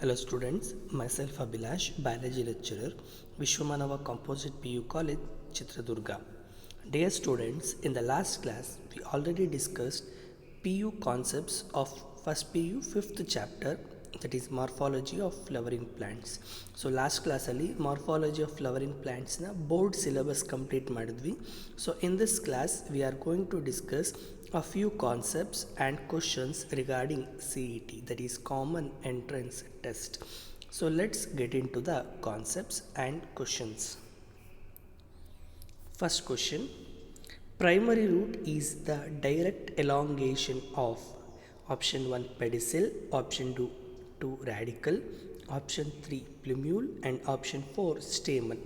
Hello students, myself Abhilash, biology lecturer, Vishwamanava Composite PU College, Chitradurga. Dear students, in the last class we already discussed PU concepts of first PU 5th chapter, that is morphology of flowering plants. So last class ಅಲ್ಲಿ morphology of flowering plants na board syllabus complete ಮಾಡಿದ್ವಿ. So in this class we are going to discuss a few concepts and questions regarding CET, that is common entrance test. So let's get into the concepts and questions. First question: primary root is the direct elongation of option 1 pedicel, option 2 radicle, option 3 plumule and option 4 stamen.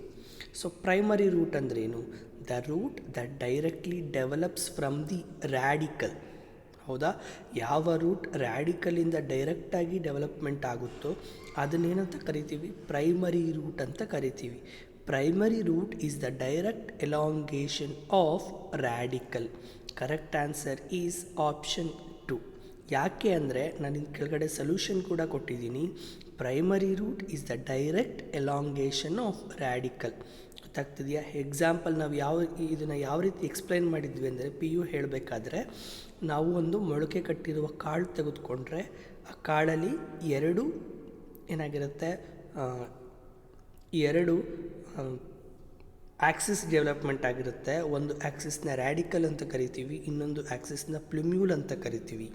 So primary root ಅಂದ್ರೇನು? The root that directly develops from the radicle. ಹೌದಾ? ಯಾವ root ರ್ಯಾಡಿಕಲಿಂದ ಡೈರೆಕ್ಟಾಗಿ development ಆಗುತ್ತೋ ಅದನ್ನೇನಂತ ಕರಿತೀವಿ? Primary root ಅಂತ ಕರಿತೀವಿ. Primary root is the direct elongation of radical. Correct answer is option 2. ಯಾಕೆ ಅಂದರೆ ನಾನು ಕೆಳಗಡೆ ಸೊಲ್ಯೂಷನ್ ಕೂಡ ಕೊಟ್ಟಿದ್ದೀನಿ. Primary root is the direct elongation of radical. ಗೊತ್ತಾಗ್ತಿದೆಯಾ? ಎಕ್ಸಾಂಪಲ್ ನಾವು ಇದನ್ನು ಯಾವ ರೀತಿ ಎಕ್ಸ್ಪ್ಲೈನ್ ಮಾಡಿದ್ವಿ ಅಂದರೆ, ಪಿ ಯು ಹೇಳಬೇಕಾದ್ರೆ ನಾವು ಒಂದು ಮೊಳಕೆ ಕಟ್ಟಿರುವ ಕಾಳು ತೆಗೆದುಕೊಂಡ್ರೆ ಆ ಕಾಳಲ್ಲಿ ಎರಡು ಆಕ್ಸಿಸ್ ಡೆವಲಪ್ಮೆಂಟ್ ಆಗಿರುತ್ತೆ. ಒಂದು ಆಕ್ಸಿಸ್ನ ರ್ಯಾಡಿಕಲ್ ಅಂತ ಕರಿತೀವಿ, ಇನ್ನೊಂದು ಆಕ್ಸಿಸ್ನ ಪ್ಲುಮ್ಯೂಲ್ ಅಂತ ಕರಿತೀವಿ.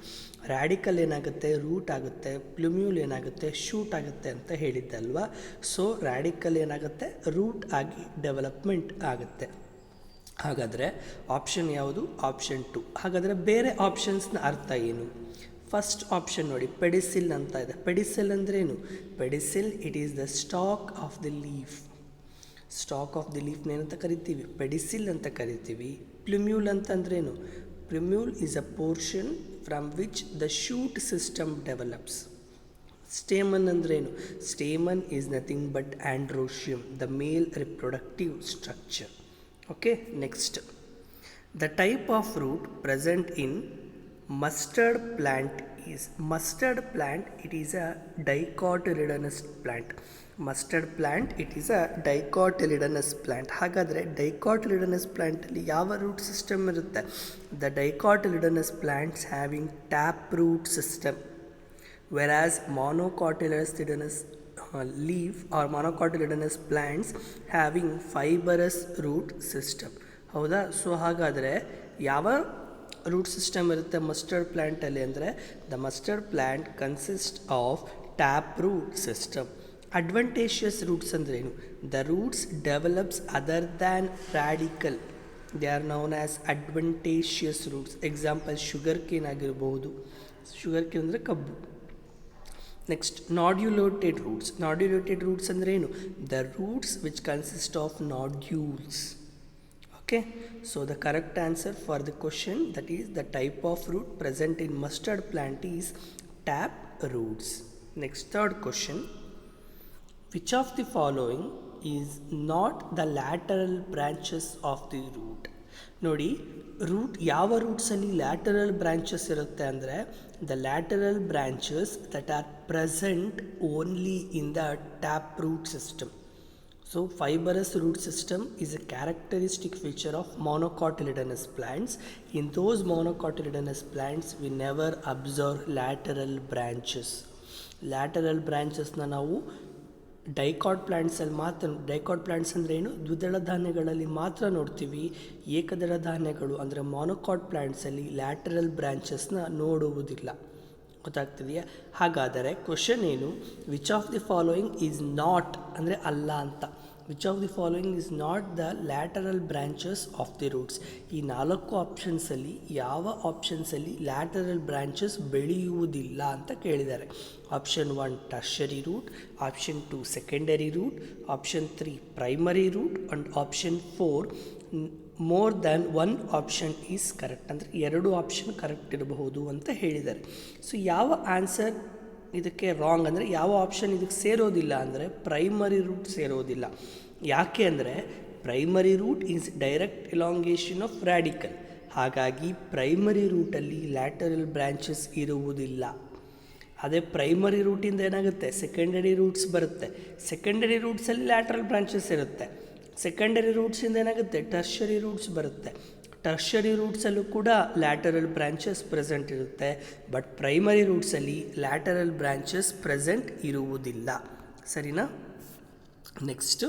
ರ್ಯಾಡಿಕಲ್ ಏನಾಗುತ್ತೆ? ರೂಟ್ ಆಗುತ್ತೆ. ಪ್ಲುಮ್ಯೂಲ್ ಏನಾಗುತ್ತೆ? ಶೂಟ್ ಆಗುತ್ತೆ ಅಂತ ಹೇಳಿದ್ದೆ ಅಲ್ವಾ? ಸೊ ರ್ಯಾಡಿಕಲ್ ಏನಾಗುತ್ತೆ? ರೂಟ್ ಆಗಿ ಡೆವಲಪ್ಮೆಂಟ್ ಆಗುತ್ತೆ. ಹಾಗಾದರೆ ಆಪ್ಷನ್ ಯಾವುದು? ಆಪ್ಷನ್ 2. ಹಾಗಾದರೆ ಬೇರೆ ಆಪ್ಷನ್ಸ್ನ ಅರ್ಥ ಏನು? ಫಸ್ಟ್ ಆಪ್ಷನ್ ನೋಡಿ, ಪೆಡಿಸಿಲ್ ಅಂತ ಇದೆ. ಪೆಡಿಸಿಲ್ ಅಂದ್ರೇನು? Pedicel it is the stalk of the leaf. Stalk of the ಲೀಫ್ನೇನಂತ ಕರಿತೀವಿ? ಪೆಡಿಸಿಲ್ ಅಂತ ಕರಿತೀವಿ. ಪ್ಲುಮ್ಯೂಲ್ ಅಂತಂದ್ರೇನು? Plumule is a portion from which the shoot system develops. Stamen ಅಂದ್ರೇನು? Stamen is nothing but androecium, the male reproductive structure. Okay, next, the type of root present in mustard plant is it is a dicotyledonous plant. Mustard plant, it is a dicotyledonous plant. ಹಾಗಾದರೆ dicotyledonous plant ಅಲ್ಲಿ ಯಾವ root system ಇರುತ್ತೆ? The dicotyledonous plants having tap root system, whereas monocotyledonous leaf or monocotyledonous plants having fibrous root system. ಹೌದಾ? So ಹಾಗಾದರೆ ಯಾವ root system ಇರುತ್ತೆ mustard ಪ್ಲ್ಯಾಂಟಲ್ಲಿ ಅಂದರೆ, the mustard plant consist of tap root system. Adventitious roots ಅಂದ್ರೇನು? The roots develops other than radical, they are known as adventitious roots. Example sugar cane ಆಗಿರ್ಬೋದು. Sugar cane ಅಂದರೆ ಕಬ್ಬು. Next, nodulated roots. Nodulated roots ಅಂದ್ರೇನು? The roots which consist of nodules. Okay, so the correct answer for the question, that is the type of root present in mustard plant is tap roots. Next, third question: which of the following is not the lateral branches of the root? ನೋಡಿ, root ಯಾವ ರೂಟ್ಸಲ್ಲಿ lateral branches ಇರುತ್ತೆ ಅಂದರೆ, the lateral branches that are present only in the tap root system. So fibrous root system is a characteristic feature of monocotyledonous plants. In those monocotyledonous plants we never observe lateral branches. lateral branchesನ ನಾವು dicot ಪ್ಲ್ಯಾಂಟ್ಸಲ್ಲಿ ಮಾತ್ರ, dicot plants ಅಂದರೆ ಏನು? ದ್ವಿದಳ ಧಾನ್ಯಗಳಲ್ಲಿ ಮಾತ್ರ ನೋಡ್ತೀವಿ. ಏಕದಳ ಧಾನ್ಯಗಳು ಅಂದರೆ ಮೊನೊಕಾಟ್ ಪ್ಲ್ಯಾಂಟ್ಸಲ್ಲಿ ಲ್ಯಾಟರಲ್ ಬ್ರಾಂಚಸ್ನ ನೋಡುವುದಿಲ್ಲ. ಗೊತ್ತಾಗ್ತಿದೆಯಾ? ಹಾಗಾದರೆ ಕ್ವಶನ್ ಏನು? Which of the following is not ಅಂದರೆ ಅಲ್ಲ ಅಂತ. Which of the following is not the lateral branches of the roots. ಈ 4 ಆಪ್ಷನ್ಸಲ್ಲಿ ಯಾವ ಆಪ್ಷನ್ಸಲ್ಲಿ ಲ್ಯಾಟರಲ್ ಬ್ರಾಂಚಸ್ ಬೆಳೆಯುವುದಿಲ್ಲ ಅಂತ ಕೇಳಿದ್ದಾರೆ. Option 1 tertiary root, option 2 secondary root, option 3 primary root and option 4 more than 1 option is correct. ಅಂದರೆ 2 option correct ಇರಬಹುದು ಅಂತ ಹೇಳಿದ್ದಾರೆ. So ಯಾವ ಆನ್ಸರ್ ಇದಕ್ಕೆ ರಾಂಗ್ ಅಂದರೆ, ಯಾವ ಆಪ್ಷನ್ ಇದಕ್ಕೆ ಸೇರೋದಿಲ್ಲ ಅಂದರೆ ಪ್ರೈಮರಿ ರೂಟ್ ಸೇರೋದಿಲ್ಲ. ಯಾಕೆ ಅಂದರೆ primary root is direct elongation of radical. ಹಾಗಾಗಿ ಪ್ರೈಮರಿ ರೂಟಲ್ಲಿ ಲ್ಯಾಟರಲ್ ಬ್ರಾಂಚಸ್ ಇರುವುದಿಲ್ಲ. ಅದೇ ಪ್ರೈಮರಿ ರೂಟಿಂದ ಏನಾಗುತ್ತೆ, ಸೆಕೆಂಡರಿ ರೂಟ್ಸ್ ಬರುತ್ತೆ. ಸೆಕೆಂಡರಿ ರೂಟ್ಸಲ್ಲಿ ಲ್ಯಾಟ್ರಲ್ ಬ್ರಾಂಚಸ್ ಇರುತ್ತೆ. ಸೆಕೆಂಡರಿ ರೂಟ್ಸಿಂದ ಏನಾಗುತ್ತೆ, ಟರ್ಷರಿ ರೂಟ್ಸ್ ಬರುತ್ತೆ. ಟರ್ಷರಿ ರೂಟ್ಸಲ್ಲೂ ಕೂಡ ಲ್ಯಾಟರಲ್ ಬ್ರಾಂಚಸ್ ಪ್ರೆಸೆಂಟ್ ಇರುತ್ತೆ. ಬಟ್ ಪ್ರೈಮರಿ ರೂಟ್ಸಲ್ಲಿ ಲ್ಯಾಟರಲ್ ಬ್ರಾಂಚಸ್ ಪ್ರೆಸೆಂಟ್ ಇರುವುದಿಲ್ಲ. ಸರಿನಾ? Next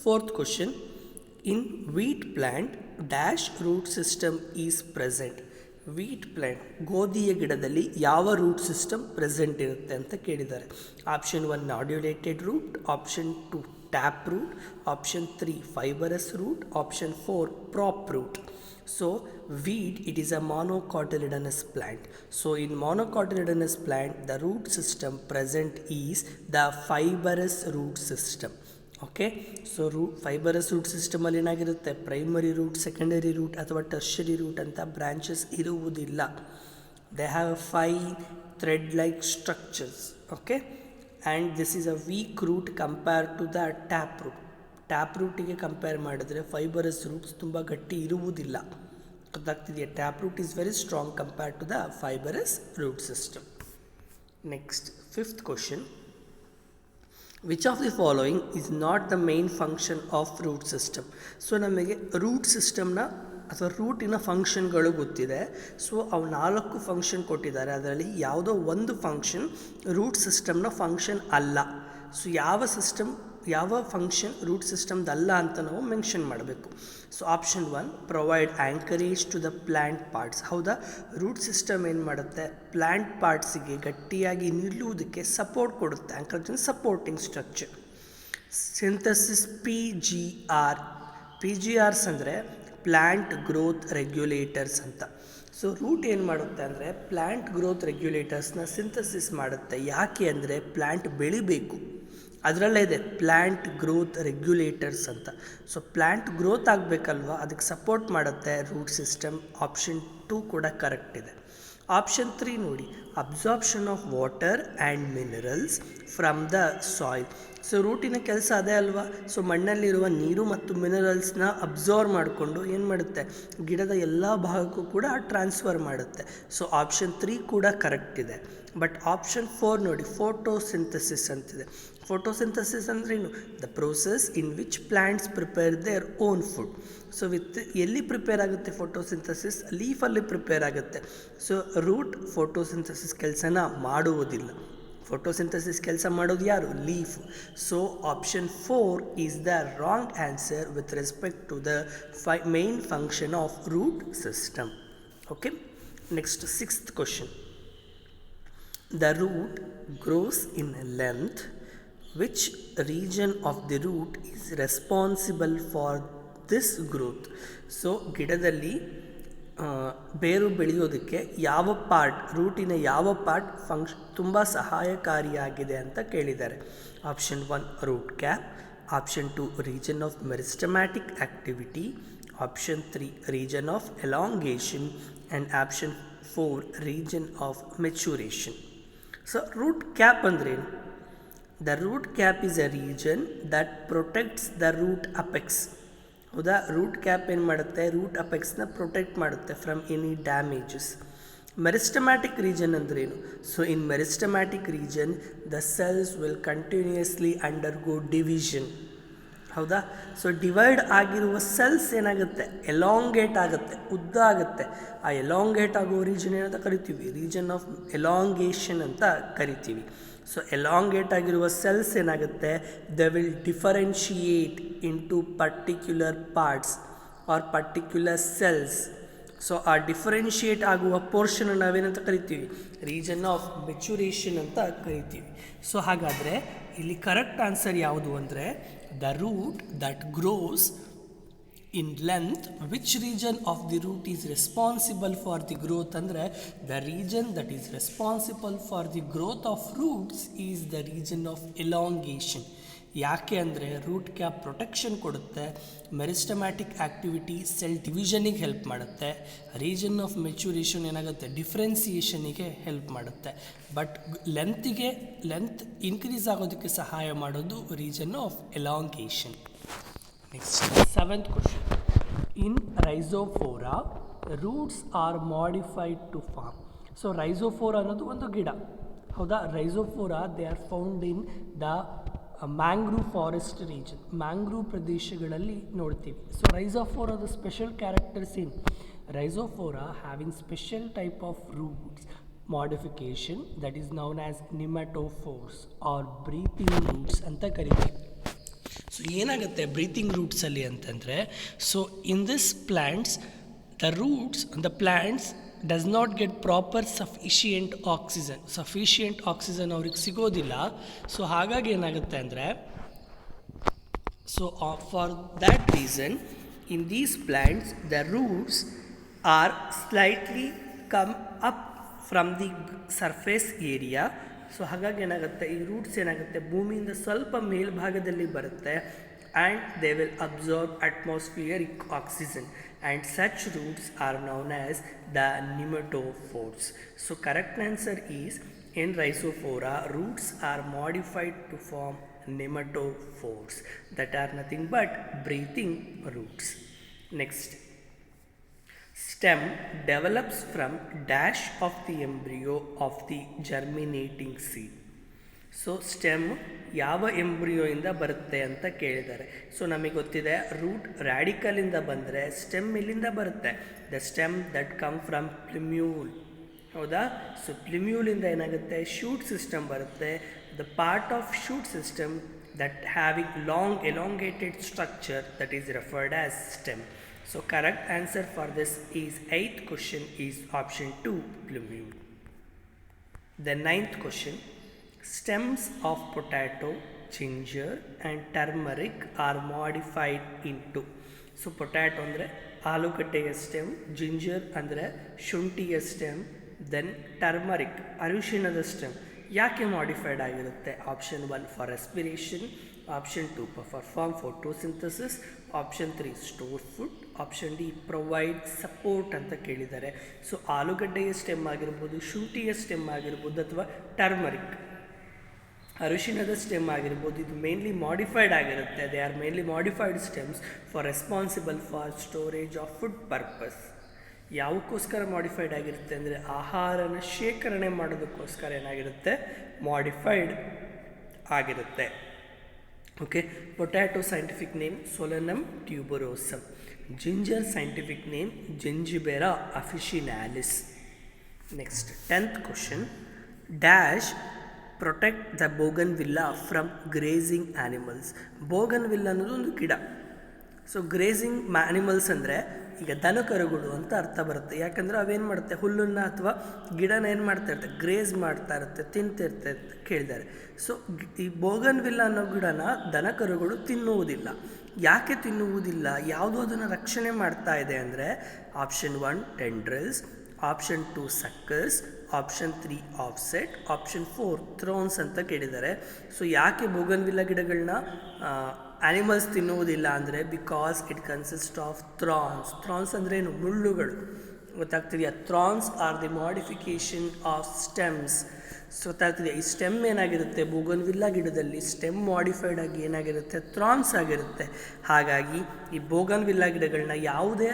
4th question. In wheat plant dash root system is present. Wheat plant, ಗೋಧಿಯ ಗಿಡದಲ್ಲಿ ಯಾವ ರೂಟ್ ಸಿಸ್ಟಮ್ ಪ್ರೆಸೆಂಟ್ ಇರುತ್ತೆ ಅಂತ ಕೇಳಿದ್ದಾರೆ. Option 1 nodulated root, option 2 tap root, option 3 fibrous root, option 4 prop root. So wheat, it is a monocotyledonous plant. So in monocotyledonous plant the root system present is the fibrous root system. Okay, so fibrous root system ಅಲ್ಲಿ ಏನಾಗಿರುತ್ತೆ, primary root, secondary root ಅಥವಾ tertiary root ಅಂತ branches ಇರುವುದಿಲ್ಲ. they have 5 thread like structures. Okay, and this is a weak root compared to the tap root. Tap ರೂಟಿಗೆ compare ಮಾಡಿದ್ರೆ fibrous roots ತುಂಬ ಗಟ್ಟಿ ಇರುವುದಿಲ್ಲ. ಗೊತ್ತಾಗ್ತಿದೆಯಾ? Tap root is very strong compared to the fibrous root system. Next 5th question. Which of the following is not the main function of root system. So ನಮಗೆ root ಸಿಸ್ಟಮ್ನ ಅಥವಾ ರೂಟಿನ ಫಂಕ್ಷನ್ಗಳು ಗೊತ್ತಿದೆ. ಸೊ ಅವು 4 ಫಂಕ್ಷನ್ ಕೊಟ್ಟಿದ್ದಾರೆ. ಅದರಲ್ಲಿ ಯಾವುದೋ ಒಂದು ಫಂಕ್ಷನ್ ರೂಟ್ ಸಿಸ್ಟಮ್ನ ಫಂಕ್ಷನ್ ಅಲ್ಲ. ಸೊ ಯಾವ ಫಂಕ್ಷನ್ ರೂಟ್ ಸಿಸ್ಟಮ್ದಲ್ಲ ಅಂತ ನಾವು ಮೆನ್ಷನ್ ಮಾಡಬೇಕು. So option 1 provide anchorage to the plant parts. ಹೌದಾ, ರೂಟ್ ಸಿಸ್ಟಮ್ ಏನು ಮಾಡುತ್ತೆ, ಪ್ಲ್ಯಾಂಟ್ ಪಾರ್ಟ್ಸಿಗೆ ಗಟ್ಟಿಯಾಗಿ ನಿಲ್ಲುವುದಕ್ಕೆ ಸಪೋರ್ಟ್ ಕೊಡುತ್ತೆ. Anchorage supporting structure. Synthesis P G Rs ಅಂದರೆ ಪ್ಲ್ಯಾಂಟ್ ಗ್ರೋತ್ ರೆಗ್ಯುಲೇಟರ್ಸ್ ಅಂತ. ಸೊ ರೂಟ್ ಏನು ಮಾಡುತ್ತೆ ಅಂದರೆ ಪ್ಲ್ಯಾಂಟ್ ಗ್ರೋತ್ ರೆಗ್ಯುಲೇಟರ್ಸ್ನ ಸಿಂಥಸಿಸ್ ಮಾಡುತ್ತೆ. ಯಾಕೆ ಅಂದರೆ ಪ್ಲ್ಯಾಂಟ್ ಬೆಳಿಬೇಕು, ಅದರಲ್ಲೇ ಇದೆ ಪ್ಲ್ಯಾಂಟ್ ಗ್ರೋತ್ ರೆಗ್ಯುಲೇಟರ್ಸ್ ಅಂತ. ಸೊ ಪ್ಲ್ಯಾಂಟ್ ಗ್ರೋತ್ ಆಗಬೇಕಲ್ವ, ಅದಕ್ಕೆ ಸಪೋರ್ಟ್ ಮಾಡುತ್ತೆ ರೂಟ್ ಸಿಸ್ಟಮ್. ಆಪ್ಷನ್ 2 ಕೂಡ ಕರೆಕ್ಟ್ ಇದೆ. ಆಪ್ಷನ್ 3 ನೋಡಿ, absorption of water and minerals from the soil. So ರೂಟಿನ ಕೆಲಸ ಅದೇ ಅಲ್ವಾ. ಸೊ ಮಣ್ಣಲ್ಲಿರುವ ನೀರು ಮತ್ತು ಮಿನರಲ್ಸ್ನ ಅಬ್ಸಾರ್ವ್ ಮಾಡಿಕೊಂಡು ಏನು ಮಾಡುತ್ತೆ, ಗಿಡದ ಎಲ್ಲ ಭಾಗಕ್ಕೂ ಕೂಡ ಟ್ರಾನ್ಸ್ಫರ್ ಮಾಡುತ್ತೆ. ಸೊ ಆಪ್ಷನ್ 3 ಕೂಡ ಕರೆಕ್ಟ್ ಇದೆ. ಬಟ್ ಆಪ್ಷನ್ 4 ನೋಡಿ, ಫೋಟೋಸಿಂಥಸಿಸ್ ಅಂತಿದೆ. ಫೋಟೋಸಿಂಥಸಿಸ್ ಅಂದ್ರೇನು? The process in which plants prepare their own food. So ಎಲ್ಲಿ ಪ್ರಿಪೇರ್ ಆಗುತ್ತೆ ಫೋಟೋಸಿಂಥಸಿಸ್? ಲೀಫಲ್ಲಿ ಪ್ರಿಪೇರ್ ಆಗುತ್ತೆ. ಸೊ ರೂಟ್ ಫೋಟೋಸಿಂಥಸಿಸ್ ಕೆಲಸನ ಮಾಡುವುದಿಲ್ಲ. ಫೋಟೋಸಿಂಥಸಿಸ್ ಕೆಲಸ ಮಾಡೋದು ಯಾರು? Leaf. So option 4 is the wrong answer with respect to the main function of root system. Okay, next 6th question. The root grows in length. Which region of the root is responsible for this growth? So ಗಿಡದಲ್ಲಿ ಬೇರು ಬೆಳೆಯೋದಕ್ಕೆ ಯಾವ part, ರೂಟಿನ ಯಾವ part ತುಂಬ ಸಹಾಯಕಾರಿಯಾಗಿದೆ ಅಂತ ಕೇಳಿದ್ದಾರೆ. Option 1 root cap, option 2 region of meristematic activity, option 3 region of elongation and option 4 region of maturation. So root cap ಅಂದ್ರೇನು? The root cap is a region that protects the root apex. ಹೌದಾ, root cap ಏನು ಮಾಡುತ್ತೆ, root ಅಪೆಕ್ಸ್ನ protect ಮಾಡುತ್ತೆ from any damages. Meristematic region ಅಂದ್ರೇನು? So in meristematic region the cells will continuously undergo division. ಹೌದಾ, so divide ಆಗಿರುವ cells ಏನಾಗುತ್ತೆ, elongate ಆಗುತ್ತೆ, ಉದ್ದ ಆಗುತ್ತೆ. ಆ ಎಲಾಂಗೇಟ್ ಆಗೋ ರೀಜನ್ ಏನಂತ ಕರಿತೀವಿ, ರೀಜನ್ ಆಫ್ ಎಲಾಂಗೇಷನ್ ಅಂತ ಕರಿತೀವಿ. ಸೊ ಎಲಾಂಗೇಟ್ ಆಗಿರುವ ಸೆಲ್ಸ್ ಏನಾಗುತ್ತೆ, they will differentiate into particular parts or particular cells. So ಆ ಡಿಫರೆನ್ಷಿಯೇಟ್ ಆಗುವ ಪೋರ್ಷನ್ ನಾವೇನಂತ ಕರಿತೀವಿ, ರೀಜನ್ ಆಫ್ ಮೆಚುರೇಷನ್ ಅಂತ ಕರಿತೀವಿ. ಸೊ ಹಾಗಾದರೆ ಇಲ್ಲಿ ಕರೆಕ್ಟ್ ಆನ್ಸರ್ ಯಾವುದು ಅಂದರೆ the root that grows in length. Which region of the root is responsible for the growth? ಅಂದರೆ the region that is responsible for the growth of roots is the region of elongation. ಯಾಕೆ ಅಂದರೆ root cap protection ಕೊಡುತ್ತೆ, meristematic activity cell ಡಿವಿಷನಿಗೆ help ಮಾಡುತ್ತೆ, region of maturation ಏನಾಗುತ್ತೆ, ಡಿಫ್ರೆನ್ಸಿಯೇಷನಿಗೆ help ಮಾಡುತ್ತೆ. But length increase ಆಗೋದಕ್ಕೆ ಸಹಾಯ ಮಾಡೋದು region of elongation. Next, 7th question. In Rhizophora, roots are modified to form. So rhizophora ಅನ್ನೋದು ಒಂದು ಗಿಡ. ಹೌದಾ. Rhizophora they are found in the mangrove forest region, mangrove ಪ್ರದೇಶಗಳಲ್ಲಿ ನೋಡ್ತೀವಿ. ಸೊ ರೈಸೋಫೋರಾದ ಸ್ಪೆಷಲ್ ಕ್ಯಾರೆಕ್ಟರ್ಸ್ ಏನು? Rhizophora having special type of roots modification that is known as nematophores or breathing roots ಅಂತ ಕರಿತೀವಿ. ಸೊ ಏನಾಗುತ್ತೆ ಬ್ರೀತಿಂಗ್ ರೂಟ್ಸಲ್ಲಿ ಅಂತಂದರೆ, so in this plants the roots the plants does not get proper sufficient oxygen ಅವ್ರಿಗೆ ಸಿಗೋದಿಲ್ಲ. So ಹಾಗಾಗಿ ಏನಾಗುತ್ತೆ ಅಂದರೆ, so for that reason in these plants the roots are slightly come up from the surface area. So ಹಾಗಾಗಿ ಏನಾಗುತ್ತೆ, ಈ roots ಏನಾಗುತ್ತೆ ಭೂಮಿಯಿಂದ ಸ್ವಲ್ಪ ಮೇಲ್ಭಾಗದಲ್ಲಿ ಬರುತ್ತೆ. And they will absorb atmospheric oxygen and such roots are known as the pneumatophores. So correct answer is in ರೈಸೋಫೋರಾ roots are modified to form nematophores that are nothing but breathing roots. Next, stem develops from dash of the embryo of the germinating seed. So stem ಯಾವ ಎಂಬ್ರಿಯೋಯಿಂದ ಬರುತ್ತೆ ಅಂತ ಕೇಳಿದ್ದಾರೆ. So ನಮಗೆ ಗೊತ್ತಿದೆ root ರ್ಯಾಡಿಕಲಿಂದ ಬಂದರೆ stem ಎಲ್ಲಿಂದ ಬರುತ್ತೆ? The stem that come from plumule. ಹೌದಾ. ಸೊ ಪ್ಲಿಮ್ಯೂಲಿಂದ ಏನಾಗುತ್ತೆ ಶೂಟ್ ಸಿಸ್ಟಮ್ ಬರುತ್ತೆ. The part of shoot system that having long elongated structure that is referred as stem. So correct answer for this is 8th question is option 2 plumule. The 9th question, stems of potato, ginger and turmeric are modified into. So potato ಅಂದರೆ ಆಲೂಗಡ್ಡೆಯ stem, ginger ಅಂದರೆ ಶುಂಠಿಯ stem, then turmeric ಅರಿಶಿಣದ stem ಯಾಕೆ modified ಆಗಿರುತ್ತೆ? Option 1 for respiration, option 2 perform photosynthesis, option 3 store food, option D provide support ಅಂತ ಕೇಳಿದ್ದಾರೆ. So ಆಲೂಗಡ್ಡೆಯ stem ಆಗಿರ್ಬೋದು, ಶುಂಠಿಯ stem ಆಗಿರ್ಬೋದು, ಅಥವಾ ಟರ್ಮರಿಕ್ ಅರಿಶಿಣದ ಸ್ಟೆಮ್ ಆಗಿರ್ಬೋದು, ಇದು ಮೇನ್ಲಿ ಮಾಡಿಫೈಡ್ ಆಗಿರುತ್ತೆ. They are mainly modified stems for responsible for storage of food purpose. ಯಾವುಕ್ಕೋಸ್ಕರ ಮಾಡಿಫೈಡ್ ಆಗಿರುತ್ತೆ ಅಂದರೆ ಆಹಾರನ ಶೇಖರಣೆ ಮಾಡೋದಕ್ಕೋಸ್ಕರ ಏನಾಗಿರುತ್ತೆ ಮಾಡಿಫೈಡ್ ಆಗಿರುತ್ತೆ. Okay. Potato scientific name solanum tuberosum, ginger scientific name zingiber officinalis. Next 10th question, dash protect the bougainvillea from grazing animals. Bougainvillea ಅನ್ನೋದು ಒಂದು ಗಿಡ. ಸೊ ಗ್ರೇಸಿಂಗ್ ಆ್ಯನಿಮಲ್ಸ್ ಅಂದರೆ ಈಗ ದನಕರುಗಳು ಅಂತ ಅರ್ಥ ಬರುತ್ತೆ. ಯಾಕಂದರೆ ಅವೇನು ಮಾಡುತ್ತೆ, ಹುಲ್ಲನ್ನು ಅಥವಾ ಗಿಡನ ಏನು ಮಾಡ್ತಾ ಇರುತ್ತೆ, ಗ್ರೇಸ್ ಮಾಡ್ತಾ ಇರುತ್ತೆ, ತಿಂತಿರುತ್ತೆ ಅಂತ ಕೇಳಿದ್ದಾರೆ. ಸೊ ಈ ಬೋಗನ್ವಿಲ್ಲಾ ಅನ್ನೋ ಗಿಡನ ದನಕರುಗಳು ತಿನ್ನುವುದಿಲ್ಲ. ಯಾಕೆ ತಿನ್ನುವುದಿಲ್ಲ? ಯಾವುದು ಅದನ್ನು ರಕ್ಷಣೆ ಮಾಡ್ತಾ ಇದೆ ಅಂದರೆ option 1 tendrils, option 2 suckers, option 3 offset, option 4 thorns ಅಂತ ಕೇಳಿದ್ದಾರೆ. ಸೊ ಯಾಕೆ ಬೋಗನ್ವಿಲ್ಲಾ ಗಿಡಗಳನ್ನ ಆ್ಯನಿಮಲ್ಸ್ ತಿನ್ನುವುದಿಲ್ಲ ಅಂದರೆ because it consist of thorns. Thorns ಅಂದರೆ ಏನು? ಮುಳ್ಳುಗಳು. ಗೊತ್ತಾಗ್ತಿದೆಯಾ? Thorns are the modification of stems. So ಗೊತ್ತಾಗ್ತಿದೆಯಾ? ಈ ಸ್ಟೆಮ್ ಏನಾಗಿರುತ್ತೆ ಬೋಗನ್ವಿಲ್ಲಾ ಗಿಡದಲ್ಲಿ, ಸ್ಟೆಮ್ ಮಾಡಿಫೈಡ್ ಆಗಿ ಏನಾಗಿರುತ್ತೆ ಥ್ರಾನ್ಸ್ ಆಗಿರುತ್ತೆ. ಹಾಗಾಗಿ ಈ ಬೋಗನ್ವಿಲ್ಲಾ ಗಿಡಗಳನ್ನ ಯಾವುದೇ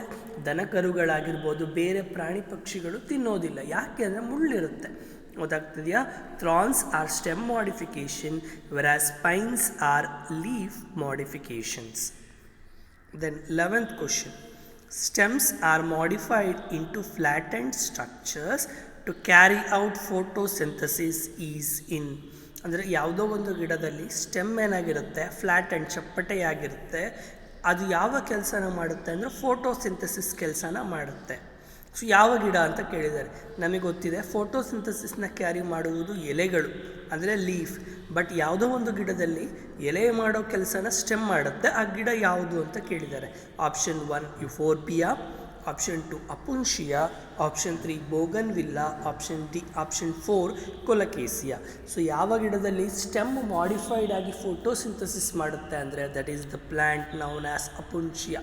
ದನಕರುಗಳಾಗಿರ್ಬೋದು, ಬೇರೆ ಪ್ರಾಣಿ ಪಕ್ಷಿಗಳು ತಿನ್ನೋದಿಲ್ಲ. ಯಾಕೆ ಅಂದರೆ ಮುಳ್ಳಿರುತ್ತೆ. ಗೊತ್ತಾಗ್ತಿದೆಯಾ? Thorns are stem modification whereas spines are leaf modifications. Then 11th question, stems are modified into flattened structures to carry out photosynthesis is in. ಅಂದರೆ ಯಾವುದೋ ಒಂದು ಗಿಡದಲ್ಲಿ ಸ್ಟೆಮ್ ಏನಾಗಿರುತ್ತೆ ಫ್ಲ್ಯಾಟ್ ಆ್ಯಂಡ್ ಚಪ್ಪಟೆಯಾಗಿರುತ್ತೆ. ಅದು ಯಾವ ಕೆಲಸನ ಮಾಡುತ್ತೆ ಅಂದರೆ ಫೋಟೋಸಿಂಥಸಿಸ್ ಕೆಲಸನ ಮಾಡುತ್ತೆ. ಸೊ ಯಾವ ಗಿಡ ಅಂತ ಕೇಳಿದ್ದಾರೆ. ನಮಗೆ ಗೊತ್ತಿದೆ ಫೋಟೋಸಿಂಥಸಿಸ್ನ ಕ್ಯಾರಿ ಮಾಡುವುದು ಎಲೆಗಳು ಅಂದರೆ ಲೀಫ್. ಬಟ್ ಯಾವುದೋ ಒಂದು ಗಿಡದಲ್ಲಿ ಎಲೆ ಮಾಡೋ ಕೆಲಸನ ಸ್ಟೆಮ್ ಮಾಡುತ್ತೆ. ಆ ಗಿಡ ಯಾವುದು ಅಂತ ಕೇಳಿದ್ದಾರೆ. Option 1 euphorbia, option 2 opuntia, option 3 bougainvillea, option 4 colocasia. So ಯಾವ ಗಿಡದಲ್ಲಿ ಸ್ಟೆಮ್ ಮಾಡಿಫೈಡ್ ಆಗಿ ಫೋಟೋಸಿಂಥಸಿಸ್ ಮಾಡುತ್ತೆ ಅಂದರೆ that is the plant known as opuntia.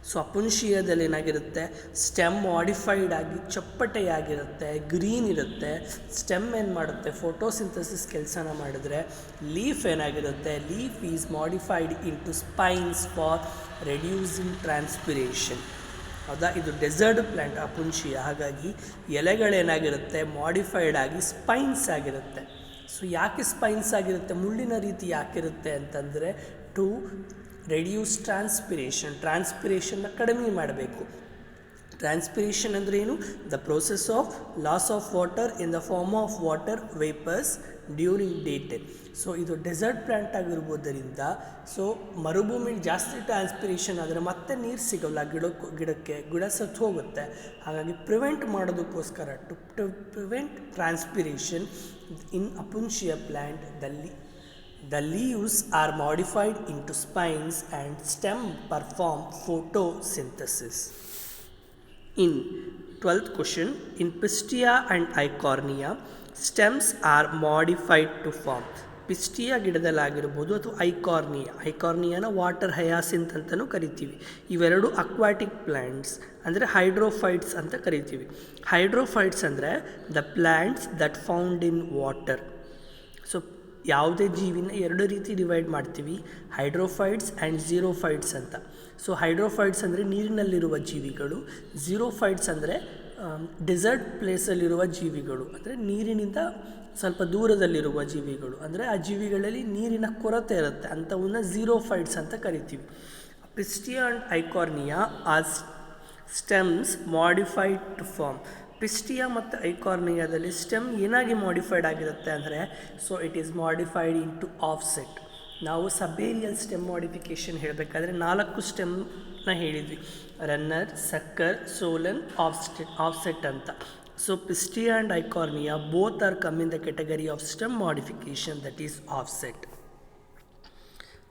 So ಅಪುನ್ಷಿಯಾದಲ್ಲಿ ಏನಾಗಿರುತ್ತೆ ಸ್ಟೆಮ್ ಮಾಡಿಫೈಡ್ ಆಗಿ ಚಪ್ಪಟೆಯಾಗಿರುತ್ತೆ, ಗ್ರೀನ್ ಇರುತ್ತೆ. ಸ್ಟೆಮ್ ಏನು ಮಾಡುತ್ತೆ ಫೋಟೋಸಿಂಥಸಿಸ್ ಕೆಲಸನ ಮಾಡಿದ್ರೆ ಲೀಫ್ ಏನಾಗಿರುತ್ತೆ leaf is modified into spines for reducing transpiration. ಹೌದಾ? ಇದು ಡೆಸರ್ಟ್ ಪ್ಲ್ಯಾಂಟ್ ಅಪುನ್ಷಿಯಾ. ಹಾಗಾಗಿ ಎಲೆಗಳೇನಾಗಿರುತ್ತೆ ಮಾಡಿಫೈಡ್ ಆಗಿ ಸ್ಪೈನ್ಸ್ ಆಗಿರುತ್ತೆ. ಸೊ ಯಾಕೆ ಸ್ಪೈನ್ಸ್ ಆಗಿರುತ್ತೆ, ಮುಳ್ಳಿನ ರೀತಿ ಯಾಕಿರುತ್ತೆ ಅಂತಂದರೆ ಟು ರೆಡ್ಯೂಸ್ ಟ್ರಾನ್ಸ್ಪಿರೇಷನ್ನ ಕಡಿಮೆ ಮಾಡಬೇಕು. ಟ್ರಾನ್ಸ್ಪಿರೇಷನ್ ಅಂದರೆ ಏನು? The process of loss of water in the form of water vapours during day time. So ಇದು ಡೆಸರ್ಟ್ ಪ್ಲ್ಯಾಂಟ್ ಆಗಿರ್ಬೋದರಿಂದ ಸೊ ಮರುಭೂಮಿಲಿ ಜಾಸ್ತಿ ಟ್ರಾನ್ಸ್ಪಿರೇಷನ್ ಆದರೆ ಮತ್ತೆ ನೀರು ಸಿಗೋಲ್ಲ ಗಿಡಕ್ಕೆ, ಗಿಡ ಸತ್ತು ಹೋಗುತ್ತೆ. ಹಾಗಾಗಿ ಪ್ರಿವೆಂಟ್ ಮಾಡೋದಕ್ಕೋಸ್ಕರ to prevent transpiration in Opuntia plant the leaves are modified into spines and stem perform photosynthesis. In 12th question, in Pistia and Eichhornia, stems are modified to form. ಪಿಸ್ಟಿಯಾ ಗಿಡದಲ್ಲಾಗಿರ್ಬೋದು ಅಥವಾ ಐಕಾರ್ನಿಯಾನ ವಾಟರ್ ಹಯಾಸಿಂತ್ ಅಂತಲೂ ಕರಿತೀವಿ. ಇವೆರಡು ಅಕ್ವಾಟಿಕ್ ಪ್ಲ್ಯಾಂಟ್ಸ್ ಅಂದರೆ ಹೈಡ್ರೋಫೈಟ್ಸ್ ಅಂತ ಕರಿತೀವಿ. ಹೈಡ್ರೋಫೈಟ್ಸ್ ಅಂದರೆ the plants that found in water. So ಯಾವುದೇ ಜೀವಿನ ಎರಡು ರೀತಿ ಡಿವೈಡ್ ಮಾಡ್ತೀವಿ, ಹೈಡ್ರೋಫೈಟ್ಸ್ ಆ್ಯಂಡ್ ಝೀರೋಫೈಟ್ಸ್ ಅಂತ. ಸೊ ಹೈಡ್ರೋಫೈಟ್ಸ್ ಅಂದರೆ ನೀರಿನಲ್ಲಿರುವ ಜೀವಿಗಳು, ಝೀರೋಫೈಟ್ಸ್ ಅಂದರೆ ಡೆಸರ್ಟ್ ಪ್ಲೇಸಲ್ಲಿರುವ ಜೀವಿಗಳು, ಅಂದರೆ ನೀರಿನಿಂದ ಸ್ವಲ್ಪ ದೂರದಲ್ಲಿರುವ ಜೀವಿಗಳು, ಅಂದರೆ ಆ ಜೀವಿಗಳಲ್ಲಿ ನೀರಿನ ಕೊರತೆ ಇರುತ್ತೆ, ಅಂಥವನ್ನ ಝೀರೋಫೈಟ್ಸ್ ಅಂತ ಕರಿತೀವಿ. Pistia and Eichhornia are stems modified to form. Pistia ಮತ್ತು ಐಕಾರ್ನಿಯಾದಲ್ಲಿ ಸ್ಟೆಮ್ ಏನಾಗಿ ಮಾಡಿಫೈಡ್ ಆಗಿರುತ್ತೆ ಅಂದರೆ so it is modified into offset. ನಾವು ಸಬೇರಿಯಲ್ ಸ್ಟೆಮ್ ಮಾಡಿಫಿಕೇಷನ್ ಹೇಳಬೇಕಾದ್ರೆ 4 ಸ್ಟೆಮ್ನ ಹೇಳಿದ್ವಿ, ರನ್ನರ್, ಸಕ್ಕರ್, ಸೋಲನ್, ಆಫ್ಸೆಟ್ ಅಂತ. So Pistia and Eichhornia both are come in the category of stem modification, that is offset.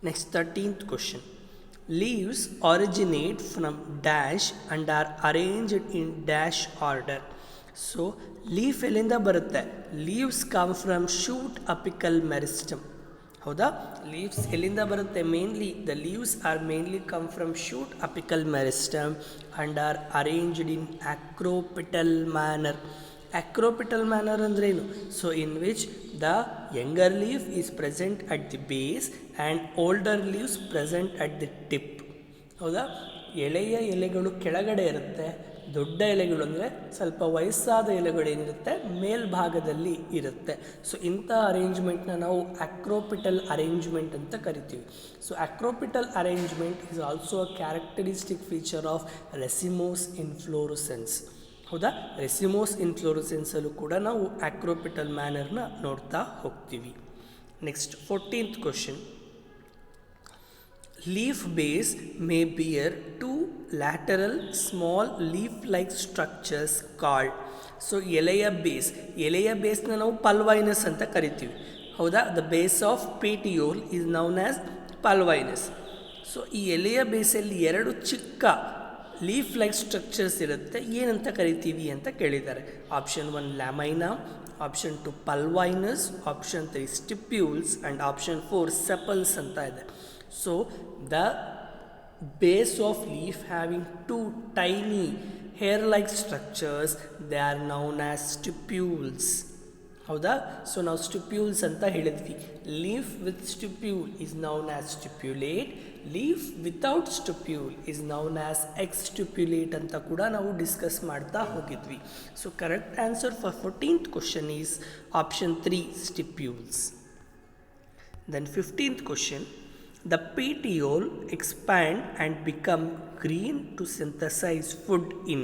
Next 13th question. Leaves originate from dash and are arranged in dash order. So leaf ಎಲ್ಲಿಂದ ಬರುತ್ತೆ? Leaves come from shoot apical meristem. ಹೌದಾ? Leaves ಎಲ್ಲಿಂದ ಬರುತ್ತೆ? Mainly the leaves are mainly come from shoot apical meristem and are arranged in acropetal manner. Acropetal manner ಅಂದ್ರೇನು? So in which the younger leaf is present at the base and older leaves present at the tip. ಹೌದಾ? ಎಳೆಯ ಎಲೆಗಳು ಕೆಳಗಡೆ ಇರುತ್ತೆ, ದೊಡ್ಡ ಎಲೆಗಳು ಅಂದರೆ ಸ್ವಲ್ಪ ವಯಸ್ಸಾದ ಎಲೆಗಳೇನಿರುತ್ತೆ ಮೇಲ್ಭಾಗದಲ್ಲಿ ಇರುತ್ತೆ. ಸೊ ಇಂಥ ಅರೇಂಜ್ಮೆಂಟ್ನ ನಾವು ಆಕ್ರೋಪಿಟಲ್ ಅರೇಂಜ್ಮೆಂಟ್ ಅಂತ ಕರಿತೀವಿ. So acropetal arrangement is also a characteristic feature of racemose inflorescence. ಹೌದಾ? ರೆಸಿಮೋಸ್ ಇನ್ಫ್ಲೋರುಸೆನ್ಸಲ್ಲೂ ಕೂಡ ನಾವು ಆಕ್ರೋಪಿಟಲ್ ಮ್ಯಾನರ್ನ ನೋಡ್ತಾ ಹೋಗ್ತೀವಿ. Next 14th question. Leaf base may bear 2 lateral small leaf-like structures called. So ಎಲೆಯ ಬೇಸ್ನ ನಾವು ಪಲ್ವೈನಸ್ ಅಂತ ಕರಿತೀವಿ. ಹೌದಾ? The base of petiole is known as pulvinus. So ಈ ಎಲೆಯ ಬೇಸಲ್ಲಿ 2 ಚಿಕ್ಕ ಲೀಫ್ ಲೈಕ್ ಸ್ಟ್ರಕ್ಚರ್ಸ್ ಇರುತ್ತೆ, ಏನಂತ ಕರಿತೀವಿ ಅಂತ ಕೇಳಿದ್ದಾರೆ. Option 1 lamina, option 2 pulvinus, option 3 stipules and option 4 sepals ಅಂತ ಇದೆ. So the base of leaf having 2 tiny hair-like structures, they are known as stipules. ಹೌದಾ? ಸೊ ನಾವು ಸ್ಟಿಪ್ಯೂಲ್ಸ್ ಅಂತ ಹೇಳಿದ್ವಿ. Leaf with stipule is known as stipulate, leaf without stipule is known as exstipulate ಅಂತ ಕೂಡ ನಾವು discuss ಮಾಡ್ತಾ ಹೋಗಿದ್ವಿ. So correct answer for 14th question is option 3 stipules. Then 15th question. The petiole expand and become green to synthesize food in.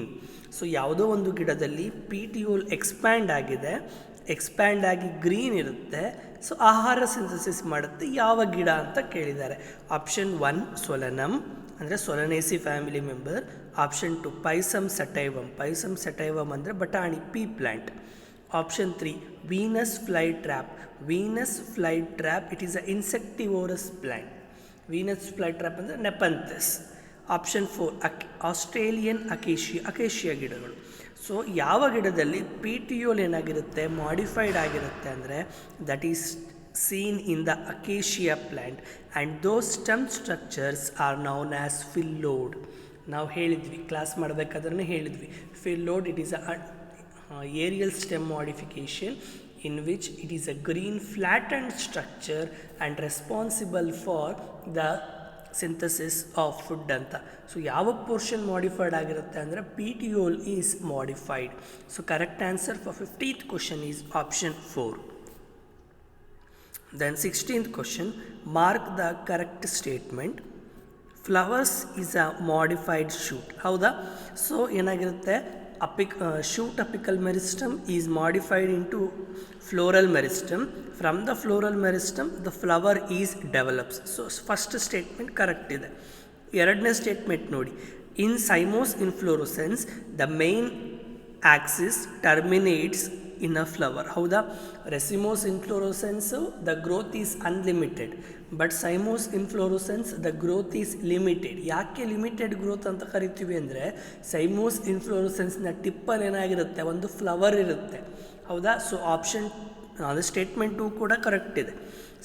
So ಯಾವುದೋ ಒಂದು ಗಿಡದಲ್ಲಿ petiole expand ಆಗಿ green ಇರುತ್ತೆ, ಸೊ ಆಹಾರ ಸಿಂಥಸಿಸ್ ಮಾಡುತ್ತೆ. ಯಾವ ಗಿಡ ಅಂತ ಕೇಳಿದ್ದಾರೆ. ಆಪ್ಷನ್ 1 ಸೊಲನಮ್ ಅಂದರೆ Solanaceae family member. Option 2 Pisum sativum ಅಂದರೆ ಬಟಾಣಿ, pea plant. Option 3 Venus fly trap, it is a insectivorous plant. Venus fly trap ಅಂದರೆ ನೆಪಂಥಸ್. ಆಪ್ಷನ್ 4 ಆಸ್ಟ್ರೇಲಿಯನ್ ಅಕೇಶಿಯಾ ಗಿಡಗಳು. ಸೊ ಯಾವ ಗಿಡದಲ್ಲಿ ಪೀಟಿಯೋಲ್ ಏನಾಗಿರುತ್ತೆ? ಮಾಡಿಫೈಡ್ ಆಗಿರುತ್ತೆ ಅಂದರೆ that is seen in the acacia plant and those stem structures are known as phyllode. ನಾವು ಹೇಳಿದ್ವಿ, class ಮಾಡಬೇಕಾದ್ರೆ ಹೇಳಿದ್ವಿ, phyllode it is a aerial stem modification in which it is a green flattened structure and responsible for the synthesis of food ಅಂತ. So ಯಾವ portion modified ಆಗಿರುತ್ತೆ ಅಂದರೆ petiole is modified. So correct answer for 15th question is option 4. Then 16th question, mark the correct statement. Flowers is a modified shoot. ಹೌದಾ? So ಏನಾಗಿರುತ್ತೆ, shoot apical meristem is modified into floral meristem. From the floral meristem the flower is develops. So first statement correct ಇದೆ. ಎರಡನೇ statement ನೋಡಿ, in cymose inflorescence the main axis terminates in a flower. ಹೌದಾ? Racemose inflorescence the growth is unlimited, but cymose inflorescence the growth is limited. ಯಾಕೆ limited growth ಅಂತ ಕರಿತೀವಿ ಅಂದರೆ, ಸೈಮೋಸ್ ಇನ್ಫ್ಲೋರೋಸೆನ್ಸ್ನ ಟಿಪ್ಪಲ್ಲಿ ಏನಾಗಿರುತ್ತೆ, ಒಂದು ಫ್ಲವರ್ ಇರುತ್ತೆ. ಹೌದಾ? ಸೊ ಆಪ್ಷನ್ ಅದು ಸ್ಟೇಟ್ಮೆಂಟ್ 2 ಕೂಡ ಕರೆಕ್ಟ್ ಇದೆ.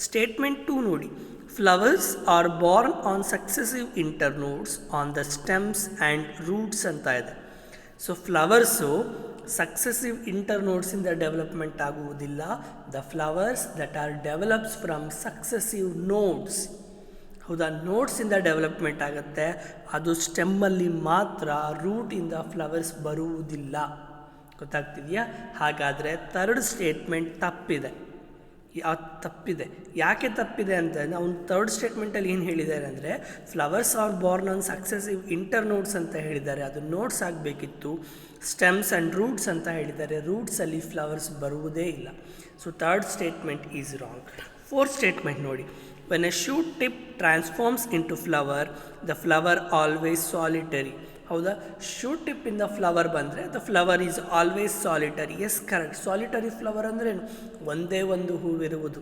ಸ್ಟೇಟ್ಮೆಂಟ್ 2 ನೋಡಿ, flowers are borne on successive internodes on the stems and roots ಅಂತ ಇದೆ. ಸೊ ಫ್ಲವರ್ಸು ಸಕ್ಸೆಸಿವ್ ಇಂಟರ್ನೋಡ್ಸಿಂದ ಡೆವಲಪ್ಮೆಂಟ್ ಆಗುವುದಿಲ್ಲ. The flowers that are develops from successive nodes. ಹೌದಾ? ನೋಡ್ಸಿಂದ ಡೆವಲಪ್ಮೆಂಟ್ ಆಗುತ್ತೆ, ಅದು ಸ್ಟೆಮ್ಮಲ್ಲಿ ಮಾತ್ರ, ರೂಟಿಂದ ಫ್ಲವರ್ಸ್ ಬರುವುದಿಲ್ಲ. ಗೊತ್ತಾಗ್ತಿದೆಯಾ? ಹಾಗಾದರೆ ಥರ್ಡ್ ಸ್ಟೇಟ್ಮೆಂಟ್ ತಪ್ಪಿದೆ. ತಪ್ಪಿದೆ. ಯಾಕೆ ತಪ್ಪಿದೆ ಅಂತಂದರೆ, ಅವ್ನು ಥರ್ಡ್ ಸ್ಟೇಟ್ಮೆಂಟಲ್ಲಿ ಏನು ಹೇಳಿದ್ದಾರೆ ಅಂದರೆ, flowers are borne on successive internodes ಅಂತ ಹೇಳಿದ್ದಾರೆ. ಅದು ನೋಟ್ಸ್ ಆಗಬೇಕಿತ್ತು. ಸ್ಟೆಮ್ಸ್ ಆ್ಯಂಡ್ ರೂಟ್ಸ್ ಅಂತ ಹೇಳಿದ್ದಾರೆ. ರೂಟ್ಸಲ್ಲಿ ಫ್ಲವರ್ಸ್ ಬರುವುದೇ ಇಲ್ಲ. So third statement is wrong. Fourth statement ನೋಡಿ, when a shoot tip transforms into flower the flower always solitary. ಹೌದಾ? ಶೂಟ್ ಟಿಪ್ಪಿಂದ ಫ್ಲವರ್ ಬಂದರೆ the flower is always solitary. Yes, correct. Solitary flower ಅಂದ್ರೇನು? ಒಂದೇ ಒಂದು ಹೂವಿರುವುದು,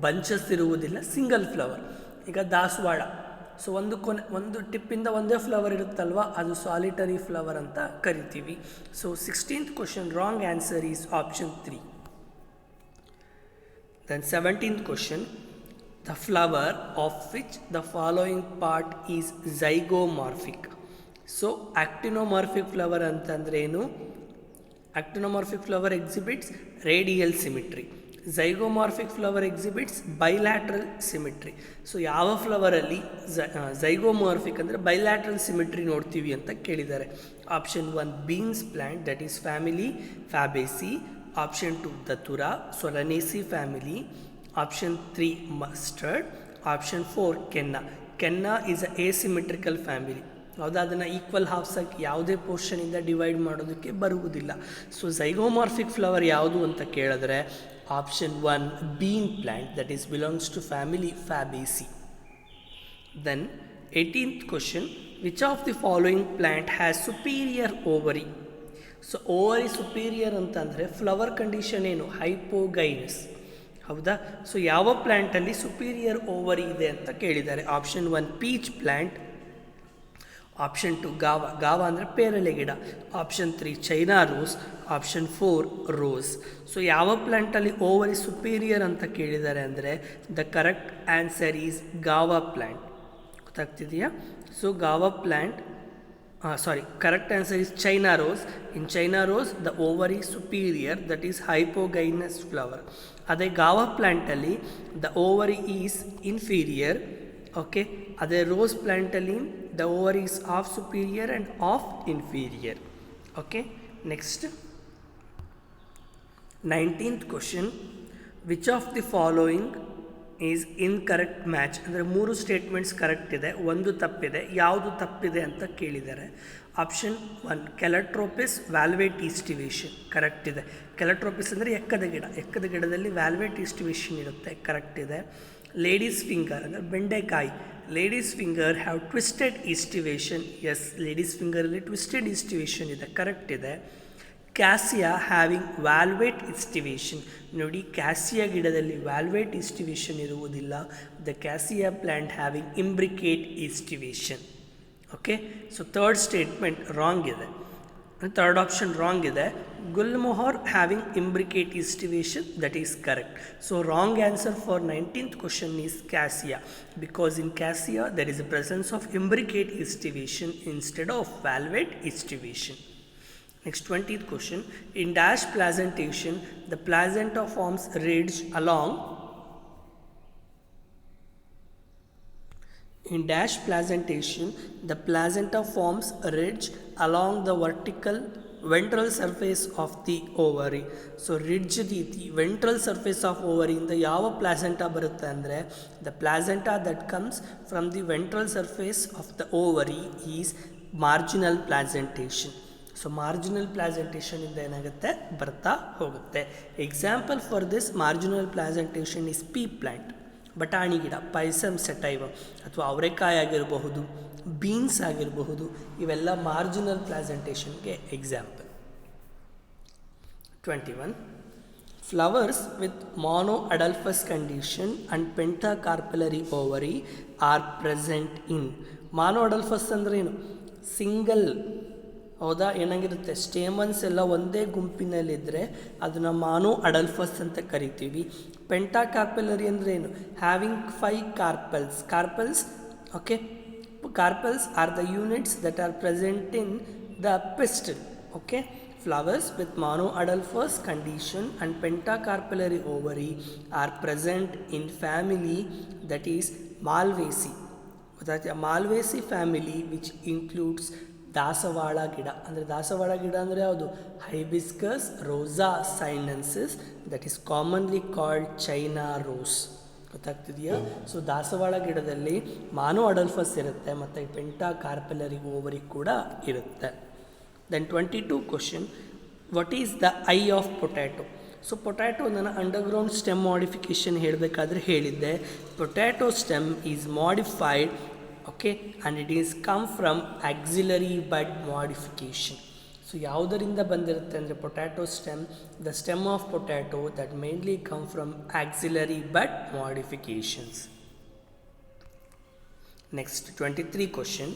ಬಂಚಸ್ ಇರುವುದಿಲ್ಲ, ಸಿಂಗಲ್ ಫ್ಲವರ್. ಈಗ ದಾಸವಾಳ, ಸೊ ಒಂದು ಟಿಪ್ಪಿಂದ ಒಂದೇ ಫ್ಲವರ್ ಇರುತ್ತಲ್ವ, ಅದು ಸಾಲಿಟರಿ ಫ್ಲವರ್ ಅಂತ ಕರಿತೀವಿ. So 16th question wrong answer is option 3. Then 17th question, the flower of which the following part is zygomorphic. So actinomorphic flower ಅಂತಂದ್ರೆ ಏನು? Actinomorphic flower exhibits radial symmetry. Zygomorphic flower exhibits bilateral symmetry. So ಯಾವ ಫ್ಲವರಲ್ಲಿ zygomorphic ಅಂದರೆ bilateral symmetry ನೋಡ್ತೀವಿ ಅಂತ ಕೇಳಿದ್ದಾರೆ. Option 1 beans plant, that is family Fabaceae. Option 2 Datura, Solanaceae family. Option 3 mustard. Option 4 Canna. Canna is a asymmetrical family. ಹೌದಾ? ಅದನ್ನು equal ಹಾಫ್ಸಾಗಿ ಯಾವುದೇ ಪೋರ್ಷನಿಂದ divide ಮಾಡೋದಕ್ಕೆ ಬರುವುದಿಲ್ಲ. ಸೊ ಝೈಗೋಮಾರ್ಫಿಕ್ ಫ್ಲವರ್ ಯಾವುದು ಅಂತ ಕೇಳಿದ್ರೆ option 1 bean plant, that is belongs to family Fabaceae. Then 18th question, which of the following plant has superior ovary. So ovary superior ಅಂತಂದರೆ flower condition ಏನು? ಹೈಪೋಗೈನಸ್. ಹೌದಾ? ಸೊ ಯಾವ ಪ್ಲ್ಯಾಂಟಲ್ಲಿ ಸುಪೀರಿಯರ್ ಓವರಿ ಇದೆ ಅಂತ ಕೇಳಿದ್ದಾರೆ. Option 1 peach plant. Option 2 guava. Guava ಅಂದರೆ ಪೇರಲೆ ಗಿಡ. Option 3 China rose. Option 4 rose. So ಯಾವ ಪ್ಲ್ಯಾಂಟಲ್ಲಿ ಓವರಿ ಸುಪೀರಿಯರ್ ಅಂತ ಕೇಳಿದ್ದಾರೆ ಅಂದರೆ the correct answer is guava plant. ಗೊತ್ತಾಗ್ತಿದೆಯಾ? So guava plant, correct answer is China rose. In China rose the ovary superior, that is hypogynous flower. ಅದೇ guava ಪ್ಲ್ಯಾಂಟಲ್ಲಿ the ovary is inferior. Okay. ಅದೇ rose ಪ್ಲ್ಯಾಂಟಲ್ಲಿ the ovary is of superior and of inferior. Okay. Next 19th question, which of the following is incorrect match. ಅಂದರೆ 3 statements correct ಇದೆ, ಒಂದು ತಪ್ಪಿದೆ. ಯಾವುದು ತಪ್ಪಿದೆ ಅಂತ ಕೇಳಿದ್ದಾರೆ. ಆಪ್ಷನ್ 1 ಕೆಲಟ್ರೋಪಿಸ್ ವ್ಯಾಲ್ವೇಟ್ ಈಸ್ಟಿವೇಷನ್ ಕರೆಕ್ಟ್ ಇದೆ. ಕೆಲಟ್ರೋಪಿಸ್ ಅಂದರೆ ಎಕ್ಕದ ಗಿಡ. ಎಕ್ಕದ ಗಿಡದಲ್ಲಿ ವ್ಯಾಲ್ವೇಟ್ ಈಸ್ಟಿವೇಷನ್ ಇರುತ್ತೆ, ಕರೆಕ್ಟ್ ಇದೆ. ಲೇಡೀಸ್ ಫಿಂಗರ್ ಅಂದರೆ ಬೆಂಡೆಕಾಯಿ. Ladies finger have twisted aestivation. Yes, ladies ಫಿಂಗರಲ್ಲಿ ಟ್ವಿಸ್ಟೆಡ್ ಈಸ್ಟಿವೇಷನ್ ಇದೆ, ಕರೆಕ್ಟ್ ಇದೆ. Cassia having valvate aestivation. ನೋಡಿ, ಕ್ಯಾಸಿಯಾ ಗಿಡದಲ್ಲಿ ವ್ಯಾಲ್ವೇಟ್ ಈಸ್ಟಿವೇಷನ್ ಇರುವುದಿಲ್ಲ. The Cassia plant having imbricate aestivation. Okay. So third statement wrong ಇದೆ. ಥರ್ಡ್ ಆಪ್ಷನ್ ರಾಂಗ್ ಇದೆ. Gulmohar having imbricate aestivation, that is correct. So wrong answer for 19th question is Cassia, because in Cassia there is a presence of imbricate estivation instead of valvate estivation. Next 20th question, in dash placentation the placenta forms ridge along. In dash placentation the placenta forms a ridge along the ventral surface of the ovary. So ridge ರೀತಿ ventral surface of ಓವರಿಯಿಂದ ಯಾವ placenta ಬರುತ್ತೆ ಅಂದರೆ the placenta that comes from the ventral surface of the ovary is marginal placentation. So marginal ಪ್ಲಾಸೆಂಟೇಷನಿಂದ ಏನಾಗುತ್ತೆ ಬರ್ತಾ ಹೋಗುತ್ತೆ. Example for this marginal placentation is pea plant, ಬಟಾಣಿ ಗಿಡ, ಪೈಸಮ್ ಸೆಟೈವ ಅಥವಾ ಅವರೆಕಾಯಿ ಆಗಿರಬಹುದು, ಬೀನ್ಸ್ ಆಗಿರಬಹುದು, ಇವೆಲ್ಲ marginal ಪ್ಲಾಸೆಂಟೇಷನ್ಗೆ example. 21. Flowers with monoadelphous condition and pentacarpellary ovary are present in. monoadelphous ಅಂದ್ರೆ ಏನು? ಸಿಂಗಲ್, ಹೌದಾ? ಏನಾಗಿರುತ್ತೆ, ಸ್ಟೇಮನ್ಸ್ ಎಲ್ಲ ಒಂದೇ ಗುಂಪಿನಲ್ಲಿದ್ದರೆ ಅದನ್ನು ಮಾನೋ ಅಡಲ್ಫಸ್ ಅಂತ ಕರಿತೀವಿ. ಪೆಂಟಾಕಾರ್ಪೆಲರಿ ಅಂದರೆ ಏನು? Having 5 carpals. Carpals, okay, carpels are the units that are present in the pistil. Okay, flowers with monoadelphous condition and pentacarpellary ovary are present in family that is Malvaceae. That Malvaceae family which includes ದಾಸವಾಳ ಗಿಡ. ಅಂದರೆ ದಾಸವಾಳ ಗಿಡ ಅಂದರೆ ಯಾವುದು? Hibiscus rosa sinensis, that is commonly called China rose. ಗೊತ್ತಾಗ್ತಿದೆಯಾ? So ದಾಸವಾಳ ಗಿಡದಲ್ಲಿ ಮಾನೋ ಅಡಲ್ಫಸ್ ಇರುತ್ತೆ ಮತ್ತು ಪೆಂಟಾಕಾರ್ಪೆಲರಿ ಓವರಿ ಕೂಡ ಇರುತ್ತೆ. Then 22 question, what is the eye of potato? So potato ನಾನು ಅಂಡರ್ಗ್ರೌಂಡ್ ಸ್ಟೆಮ್ ಮಾಡಿಫಿಕೇಷನ್ ಹೇಳಬೇಕಾದ್ರೆ ಹೇಳಿದ್ದೆ. Potato stem is modified, okay, and it is come from axillary bud modification. So ಯಾವುದರಿಂದ ಬಂದಿರುತ್ತೆ ಅಂದರೆ potato stem, the stem of potato that mainly come from axillary bud modifications. Next 23 question,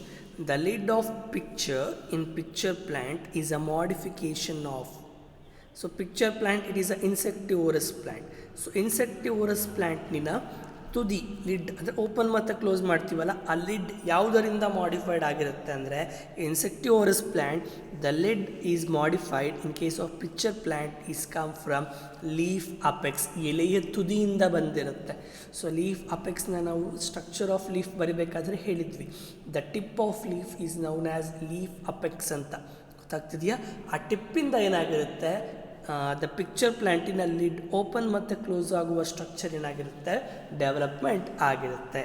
the lid of pitcher in pitcher plant is a modification of. So pitcher plant it is a insectivorous plant. So insectivorous ಪ್ಲ್ಯಾಂಟ್ನಿನ ತುದಿ lid ಅಂದರೆ open ಮತ್ತು close ಮಾಡ್ತೀವಲ್ಲ, ಆ lid ಯಾವುದರಿಂದ modified ಆಗಿರುತ್ತೆ ಅಂದರೆ insectivorous plant, the lid is modified in case of pitcher plant is come from leaf apex. ಎಲೆಯ ತುದಿಯಿಂದ ಬಂದಿರುತ್ತೆ. ಸೊ ಲೀಫ್ ಅಪೆಕ್ಸ್ನ ನಾವು ಸ್ಟ್ರಕ್ಚರ್ ಆಫ್ ಲೀಫ್ ಬರಿಬೇಕಾದ್ರೆ ಹೇಳಿದ್ವಿ, the tip of leaf is known as leaf apex ಅಂತ. ಗೊತ್ತಾಗ್ತಿದೆಯಾ? ಆ ಟಿಪ್ಪಿಂದ ಏನಾಗಿರುತ್ತೆ, ದ ಪಿಕ್ಚರ್ ಪ್ಲ್ಯಾಂಟಿನ ಲಿಡ್ ಓಪನ್ ಮತ್ತು ಕ್ಲೋಸ್ ಆಗುವ ಸ್ಟ್ರಕ್ಚರ್ ಏನಾಗಿರುತ್ತೆ, ಡೆವಲಪ್ಮೆಂಟ್ ಆಗಿರುತ್ತೆ.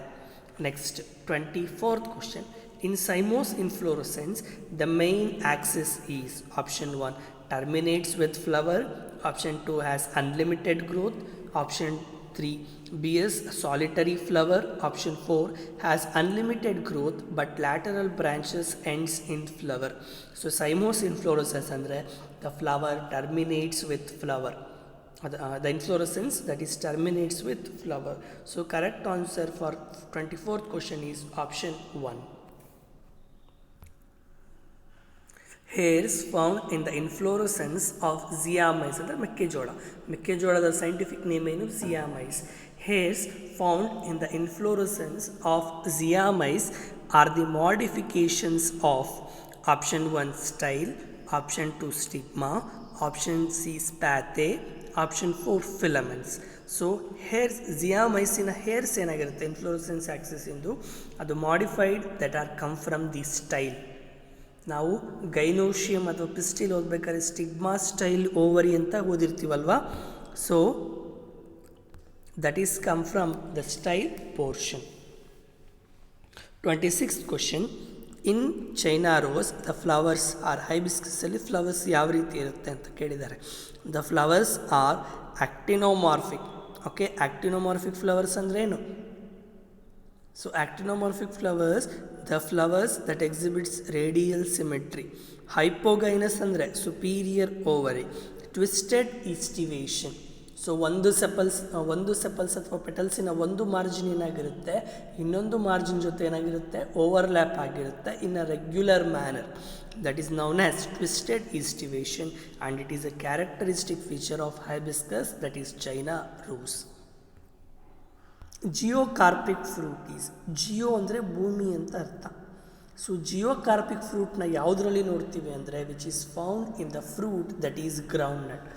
Next 24th question, in cymose inflorescence the main axis is option 1 terminates with flower, option 2 has unlimited growth, option 3 bears solitary flower, option 4 has unlimited growth but lateral branches ends in flower. So cymose inflorescence andre the flower terminates with flower, the inflorescence that is terminates with flower. So correct answer for 24th question is option 1. Hairs found in the inflorescence of Zeamys ಅಂದರೆ ಮೆಕ್ಕೆಜೋಳ. ಮೆಕ್ಕೆಜೋಳದ scientific name ಏನು? Zeamys. Hairs found in the inflorescence of Zeamys are the modifications of option 1 style, option 2 stigma, option C spathe, option 4 filaments. So hairs, ಜಿಯಾಮೈಸಿನ hairs ಏನಾಗಿರುತ್ತೆ inflorescence axis ಇಂದು, ಅದು modified that are come from the style. ನಾವು gynoecium ಅಥವಾ pistil ಓದಬೇಕಾದ್ರೆ stigma style ovary ಅಂತ ಓದಿರ್ತೀವಲ್ವಾ. So that is come from the style portion. 26th question, in China rose the flowers are, ಹೈಬಿಸ್ಕಸಲ್ಲಿ flowers ಯಾವ ರೀತಿ ಇರುತ್ತೆ ಅಂತ ಕೇಳಿದ್ದಾರೆ. The flowers are actinomorphic. Okay, actinomorphic flowers ಅಂದರೆ ಏನು? So actinomorphic flowers, the flowers that exhibits radial symmetry. Hypogynous ಅಂದರೆ superior ovary. Twisted estivation. So ಒಂದು ಸೆಪಲ್ಸ್ ಅಥವಾ ಪೆಟಲ್ಸಿನ ಒಂದು ಮಾರ್ಜಿನ್ ಏನಾಗಿರುತ್ತೆ, ಇನ್ನೊಂದು ಮಾರ್ಜಿನ್ ಜೊತೆ ಏನಾಗಿರುತ್ತೆ, ಓವರ್ಲ್ಯಾಪ್ ಆಗಿರುತ್ತೆ in a regular manner. That is known as twisted aestivation and it is a characteristic feature of Hibiscus that is China rose. Geocarpic fruit is, geo ಅಂದರೆ ಭೂಮಿ ಅಂತ ಅರ್ಥ. ಸೊ ಜಿಯೋಕಾರ್ಪಿಕ್ ಫ್ರೂಟ್ನ ಯಾವುದರಲ್ಲಿ ನೋಡ್ತೀವಿ ಅಂದರೆ which is found in the fruit that is groundnut.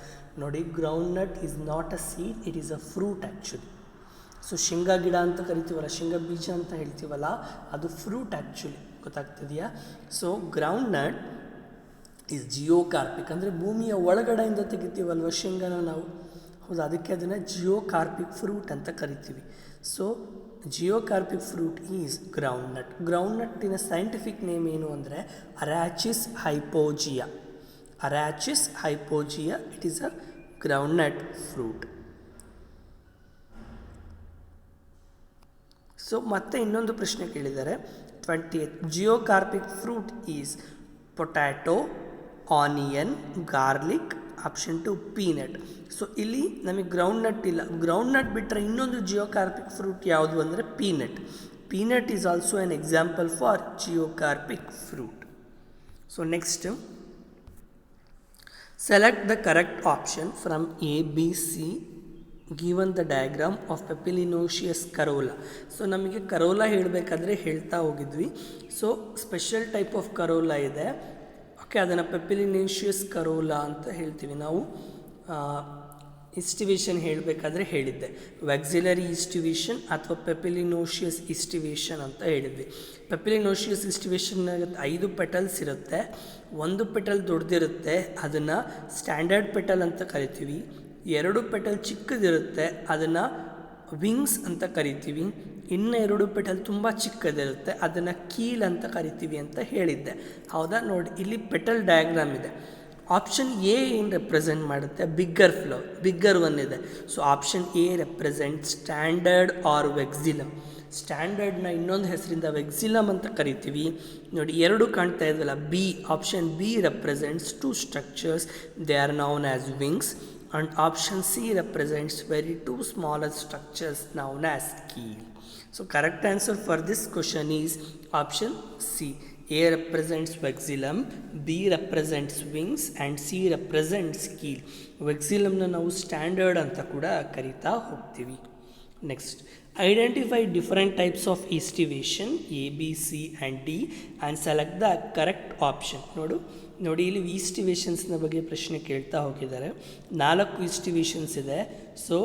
ನೋಡಿ, groundnut is not a seed, it is a fruit actually. So ಶೇಂಗಾ ಗಿಡ ಅಂತ ಕರಿತೀವಲ್ಲ, ಶೇಂಗಾ ಬೀಜ ಅಂತ ಹೇಳ್ತೀವಲ್ಲ, ಅದು ಫ್ರೂಟ್ ಆ್ಯಕ್ಚುಲಿ. ಗೊತ್ತಾಗ್ತಿದೆಯಾ? So groundnut is geocarpic. ಅಂದರೆ ಭೂಮಿಯ ಒಳಗಡೆಯಿಂದ ತೆಗಿತೀವಲ್ವ ಶೇಂಗಾನ ನಾವು, ಹೌದು, ಅದಕ್ಕೆ ಅದನ್ನು ಜಿಯೋಕಾರ್ಪಿಕ್ ಫ್ರೂಟ್ ಅಂತ ಕರಿತೀವಿ. So geocarpic fruit is groundnut. ಗ್ರೌಂಡ್ನಟ್ಟಿನ ಸೈಂಟಿಫಿಕ್ ನೇಮ್ ಏನು ಅಂದರೆ Arachis hypogaea. Arachis hypogaea, it is a groundnut fruit. So ಮತ್ತೆ ಇನ್ನೊಂದು ಪ್ರಶ್ನೆ ಕೇಳಿದ್ದಾರೆ 20th. Geocarpic fruit is potato, onion, garlic, option 2 peanut. So ಇಲ್ಲಿ ನಮಗೆ ಗ್ರೌಂಡ್ನಟ್ ಇಲ್ಲ. ಗ್ರೌಂಡ್ನಟ್ ಬಿಟ್ಟರೆ ಇನ್ನೊಂದು ಜಿಯೋಕಾರ್ಪಿಕ್ ಫ್ರೂಟ್ ಯಾವುದು ಅಂದರೆ peanut. Peanut is also an example for geocarpic fruit. So next, select the correct option from A, B, C given the diagram of papilionaceous corolla. So ನಮಗೆ corolla ಹೇಳಬೇಕಾದ್ರೆ ಹೇಳ್ತಾ ಹೋಗಿದ್ವಿ. So special type of corolla ಇದೆ, okay, ಅದನ್ನು papilionaceous Corolla ಅಂತ ಹೇಳ್ತೀವಿ ನಾವು. ಇಸ್ಟಿವೇಷನ್ ಹೇಳಬೇಕಾದ್ರೆ ಹೇಳಿದ್ದೆ, ವ್ಯಾಕ್ಸಿಲರಿ ಇಸ್ಟಿವೇಷನ್ ಅಥವಾ ಪೆಪಿಲಿನೋಷಿಯಸ್ ಇಸ್ಟಿವೇಷನ್ ಅಂತ ಹೇಳಿದ್ವಿ. ಪೆಪಿಲಿನೋಷಿಯಸ್ ಇಸ್ಟಿವೇಷನ್ನಾಗ 5 ಪೆಟಲ್ಸ್ ಇರುತ್ತೆ. ಒಂದು ಪೆಟಲ್ ದೊಡ್ಡದಿರುತ್ತೆ, ಅದನ್ನು ಸ್ಟ್ಯಾಂಡರ್ಡ್ ಪೆಟಲ್ ಅಂತ ಕರಿತೀವಿ. 2 ಪೆಟಲ್ ಚಿಕ್ಕದಿರುತ್ತೆ, ಅದನ್ನು ವಿಂಗ್ಸ್ ಅಂತ ಕರಿತೀವಿ. ಇನ್ನು 2 ಪೆಟಲ್ ತುಂಬ ಚಿಕ್ಕದಿರುತ್ತೆ, ಅದನ್ನು ಕೀಲ್ ಅಂತ ಕರಿತೀವಿ ಅಂತ ಹೇಳಿದ್ದೆ, ಹೌದಾ? ನೋಡಿ, ಇಲ್ಲಿ ಪೆಟಲ್ ಡಯಾಗ್ರಾಮ್ ಇದೆ. ಆಪ್ಷನ್ ಎ ಏನು ರೆಪ್ರೆಸೆಂಟ್ ಮಾಡುತ್ತೆ? ಬಿಗ್ಗರ್ ಫ್ಲವರ್, ಬಿಗ್ಗರ್ ಒನ್ ಇದೆ. So option A represent standard or vexillum. ಸ್ಟ್ಯಾಂಡರ್ಡ್ನ ಇನ್ನೊಂದು ಹೆಸರಿಂದ ವೆಕ್ಸಿಲಮ್ ಅಂತ ಕರಿತೀವಿ. ನೋಡಿ 2 ಕಾಣ್ತಾ ಇದ್ವಲ್ಲ, B, option B represents 2 structures, they are known as wings. And option C represents very 2 smaller structures known as keel. So correct answer for this question is option C. A represents vexillum, B represents wings and C represents keel. Vexillum na ನಾವು standard ಅಂತ ಕೂಡ ಕರಿತಾ ಹೋಗ್ತೀವಿ. Next, identify different types of aestivation A, B, C and D and select the correct option. ನೋಡಿ ಇಲ್ಲಿ ಈಸ್ಟಿವೇಷನ್ಸ್ನ ಬಗ್ಗೆ ಪ್ರಶ್ನೆ ಕೇಳ್ತಾ ಹೋಗಿದ್ದಾರೆ. 4 ಈಸ್ಟಿವೇಷನ್ಸ್ ಇದೆ. ಸೊ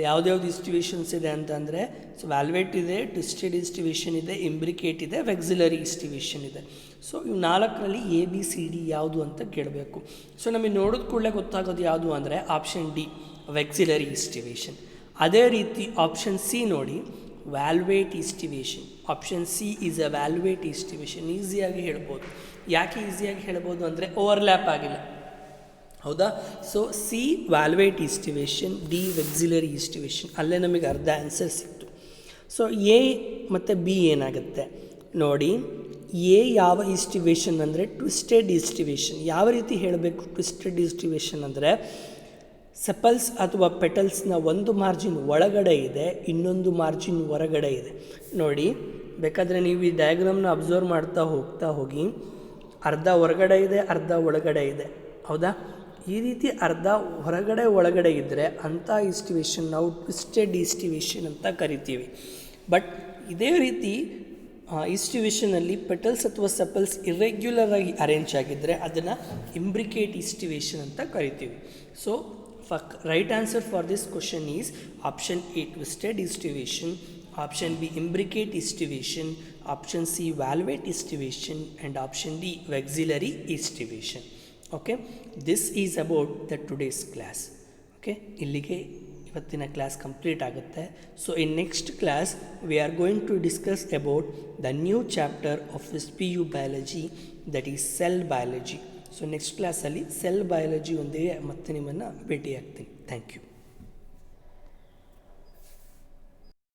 ಯಾವ್ದ್ಯಾವ್ದು ಈಸ್ಟಿವೇಷನ್ಸ್ ಇದೆ ಅಂತಂದರೆ, ಸೊ ವ್ಯಾಲ್ವೇಟ್ ಇದೆ, ಟ್ವಿಸ್ಟೆಡ್ ಈಸ್ಟಿವೇಷನ್ ಇದೆ, ಇಂಬ್ರಿಕೇಟ್ ಇದೆ, ವೆಕ್ಸಿಲರಿ ಈಸ್ಟಿವೇಷನ್ ಇದೆ. ಸೊ ಇವು 4ರಲ್ಲಿ ಎ, ಬಿ, ಸಿ, ಡಿ ಯಾವುದು ಅಂತ ಕೇಳಬೇಕು. ಸೊ ನಮಗೆ ನೋಡಿದ ಕೂಡಲೇ ಗೊತ್ತಾಗೋದು ಯಾವುದು ಅಂದರೆ ಆಪ್ಷನ್ ಡಿ, ವೆಕ್ಸಿಲರಿ ಈಸ್ಟಿವೇಷನ್. ಅದೇ ರೀತಿ ಆಪ್ಷನ್ ಸಿ ನೋಡಿ, valvate aestivation. Option C is a valvate aestivation. ಈಸಿಯಾಗಿ ಹೇಳ್ಬೋದು. ಯಾಕೆ ಈಸಿಯಾಗಿ ಹೇಳ್ಬೋದು ಅಂದರೆ ಓವರ್ಲ್ಯಾಪ್ ಆಗಿಲ್ಲ, ಹೌದಾ? So C valvate aestivation, D vexillary aestivation. ಅಲ್ಲೇ ನಮಗೆ ಅರ್ಧ ಆನ್ಸರ್ ಸಿಕ್ತು. ಸೊ ಎ ಮತ್ತು ಬಿ ಏನಾಗುತ್ತೆ ನೋಡಿ, ಎ ಯಾವ ಈಸ್ಟಿವೇಷನ್ ಅಂದರೆ ಟ್ವಿಸ್ಟೆಡ್ ಈಸ್ಟಿವೇಷನ್. ಯಾವ ರೀತಿ ಹೇಳಬೇಕು ಟ್ವಿಸ್ಟೆಡ್ ಈಸ್ಟಿವೇಷನ್ ಅಂದರೆ, ಸೆಪಲ್ಸ್ ಅಥವಾ ಪೆಟಲ್ಸ್ನ ಒಂದು ಮಾರ್ಜಿನ್ ಒಳಗಡೆ ಇದೆ, ಇನ್ನೊಂದು ಮಾರ್ಜಿನ್ ಹೊರಗಡೆ ಇದೆ. ನೋಡಿ, ಬೇಕಾದರೆ ನೀವು ಈ ಡಯಾಗ್ರಾಮ್ನ ಅಬ್ಸರ್ವ್ ಮಾಡ್ತಾ ಹೋಗಿ, ಅರ್ಧ ಹೊರಗಡೆ ಇದೆ, ಅರ್ಧ ಒಳಗಡೆ ಇದೆ, ಹೌದಾ? ಈ ರೀತಿ ಅರ್ಧ ಹೊರಗಡೆ ಒಳಗಡೆ ಇದ್ದರೆ ಅಂಥ ಈಸ್ಟಿವೇಷನ್ ನಾವು ಟ್ವಿಸ್ಟೆಡ್ ಈಸ್ಟಿವೇಷನ್ ಅಂತ ಕರಿತೀವಿ. ಬಟ್ ಇದೇ ರೀತಿ ಈಸ್ಟಿವೇಷನಲ್ಲಿ ಪೆಟಲ್ಸ್ ಅಥವಾ ಸೆಪಲ್ಸ್ ಇರ್ರೆಗ್ಯುಲರ್ ಆಗಿ ಅರೇಂಜ್ ಆಗಿದ್ದರೆ ಅದನ್ನು ಇಂಬ್ರಿಕೇಟ್ ಈಸ್ಟಿವೇಷನ್ ಅಂತ ಕರಿತೀವಿ. So right answer for this question is option A, twisted estivation, option B, imbricate estivation, option C, valvate estivation and option D, vexillary estivation. Okay, this is about the today's class. Okay, illige ಇವತ್ತಿನ class complete ಆಗುತ್ತೆ. So in next class we are going to discuss about the new chapter of PU biology, that is cell biology. So next ಕ್ಲಾಸಲ್ಲಿ cell biology ಒಂದಿಗೆ ಮತ್ತೆ ನಿಮ್ಮನ್ನು ಭೇಟಿ ಆಗ್ತೀನಿ. Thank you.